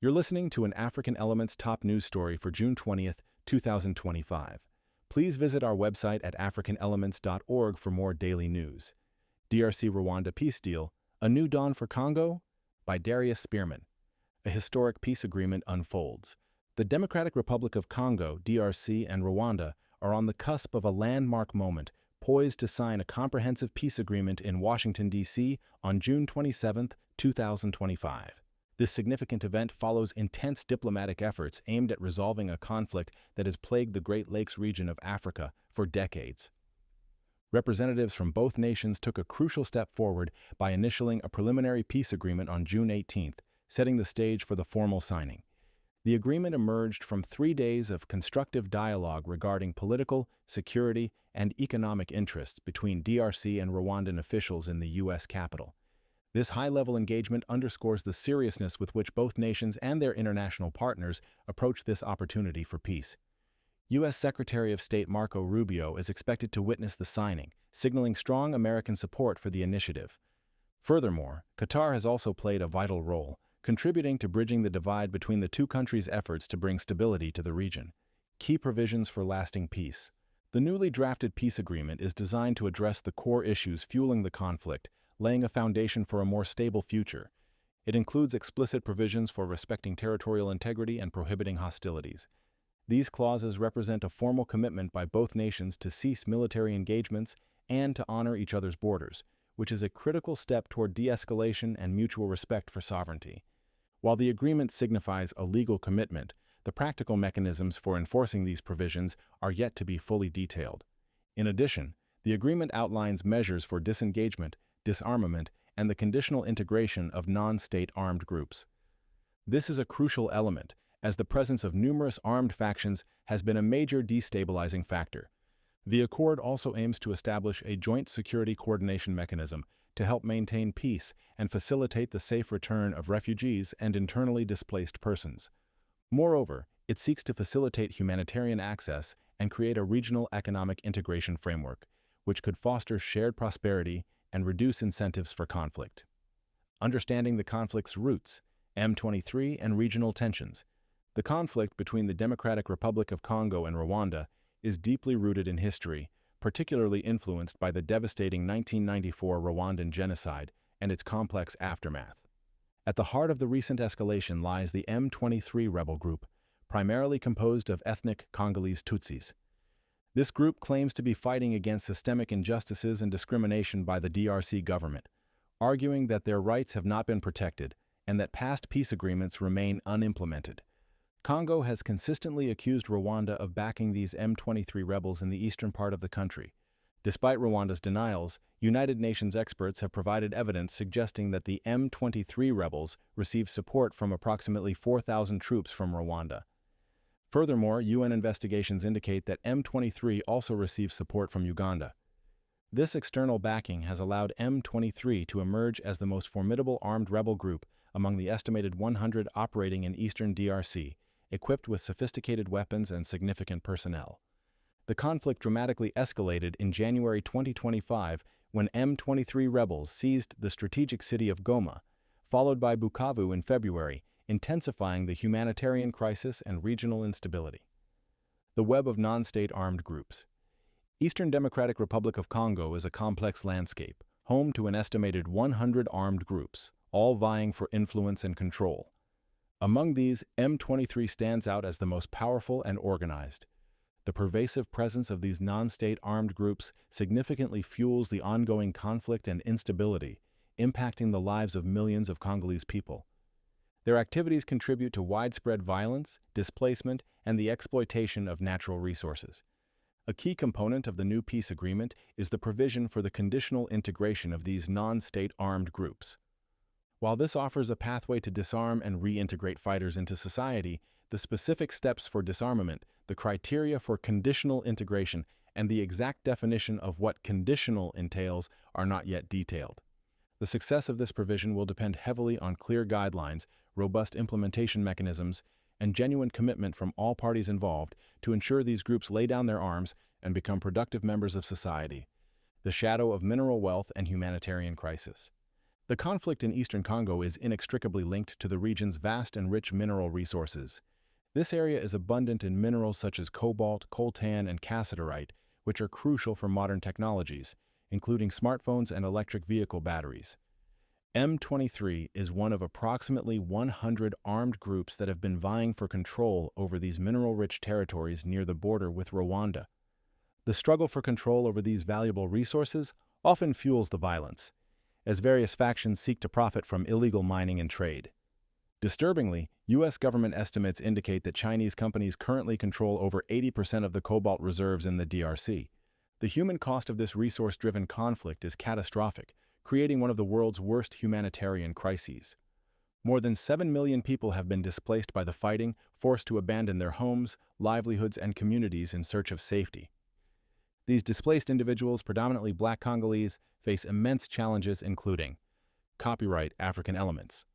You're listening to an African Elements top news story for June 20th, 2025. Please visit our website at africanelements.org for more daily news. DRC-Rwanda Peace Deal, A New Dawn for Congo? By Darius Spearman. A historic peace agreement unfolds. The Democratic Republic of Congo, DRC, and Rwanda are on the cusp of a landmark moment, poised to sign a comprehensive peace agreement in Washington, D.C. on June 27, 2025. This significant event follows intense diplomatic efforts aimed at resolving a conflict that has plagued the Great Lakes region of Africa for decades. Representatives from both nations took a crucial step forward by initialing a preliminary peace agreement on June 18th, setting the stage for the formal signing. The agreement emerged from 3 days of constructive dialogue regarding political, security, and economic interests between DRC and Rwandan officials in the U.S. capital. This high-level engagement underscores the seriousness with which both nations and their international partners approach this opportunity for peace. U.S. Secretary of State Marco Rubio is expected to witness the signing, signaling strong American support for the initiative. Furthermore, Qatar has also played a vital role, contributing to bridging the divide between the two countries' efforts to bring stability to the region. Key provisions for lasting peace. The newly drafted peace agreement is designed to address the core issues fueling the conflict, laying a foundation for a more stable future. It includes explicit provisions for respecting territorial integrity and prohibiting hostilities. These clauses represent a formal commitment by both nations to cease military engagements and to honor each other's borders, which is a critical step toward de-escalation and mutual respect for sovereignty. While the agreement signifies a legal commitment, the practical mechanisms for enforcing these provisions are yet to be fully detailed. In addition, the agreement outlines measures for disengagement, disarmament, and the conditional integration of non-state armed groups. This is a crucial element, as the presence of numerous armed factions has been a major destabilizing factor. The accord also aims to establish a joint security coordination mechanism to help maintain peace and facilitate the safe return of refugees and internally displaced persons. Moreover, it seeks to facilitate humanitarian access and create a regional economic integration framework, which could foster shared prosperity and reduce incentives for conflict. Understanding the conflict's roots, M23 and regional tensions. The conflict between the Democratic Republic of Congo and Rwanda is deeply rooted in history, particularly influenced by the devastating 1994 Rwandan genocide and its complex aftermath. At the heart of the recent escalation lies the M23 rebel group, primarily composed of ethnic Congolese Tutsis. This group claims to be fighting against systemic injustices and discrimination by the DRC government, arguing that their rights have not been protected and that past peace agreements remain unimplemented. Congo has consistently accused Rwanda of backing these M23 rebels in the eastern part of the country. Despite Rwanda's denials, United Nations experts have provided evidence suggesting that the M23 rebels received support from approximately 4,000 troops from Rwanda. Furthermore, UN investigations indicate that M23 also receives support from Uganda. This external backing has allowed M23 to emerge as the most formidable armed rebel group among the estimated 100 operating in eastern DRC, equipped with sophisticated weapons and significant personnel. The conflict dramatically escalated in January 2025 when M23 rebels seized the strategic city of Goma, followed by Bukavu in February, intensifying the humanitarian crisis and regional instability. The web of non-state armed groups. Eastern Democratic Republic of Congo is a complex landscape, home to an estimated 100 armed groups, all vying for influence and control. Among these, M23 stands out as the most powerful and organized. The pervasive presence of these non-state armed groups significantly fuels the ongoing conflict and instability, impacting the lives of millions of Congolese people. Their activities contribute to widespread violence, displacement, and the exploitation of natural resources. A key component of the new peace agreement is the provision for the conditional integration of these non-state armed groups. While this offers a pathway to disarm and reintegrate fighters into society, the specific steps for disarmament, the criteria for conditional integration, and the exact definition of what conditional entails are not yet detailed. The success of this provision will depend heavily on clear guidelines, robust implementation mechanisms, and genuine commitment from all parties involved to ensure these groups lay down their arms and become productive members of society. The shadow of mineral wealth and humanitarian crisis. The conflict in eastern Congo is inextricably linked to the region's vast and rich mineral resources. This area is abundant in minerals such as cobalt, coltan, and cassiterite, which are crucial for modern technologies, including smartphones and electric vehicle batteries. M23 is one of approximately 100 armed groups that have been vying for control over these mineral-rich territories near the border with Rwanda. The struggle for control over these valuable resources often fuels the violence, as various factions seek to profit from illegal mining and trade. Disturbingly, U.S. government estimates indicate that Chinese companies currently control over 80% of the cobalt reserves in the DRC. The human cost of this resource-driven conflict is catastrophic, creating one of the world's worst humanitarian crises. More than 7 million people have been displaced by the fighting, forced to abandon their homes, livelihoods, and communities in search of safety. These displaced individuals, predominantly Black Congolese, face immense challenges including copyright African elements.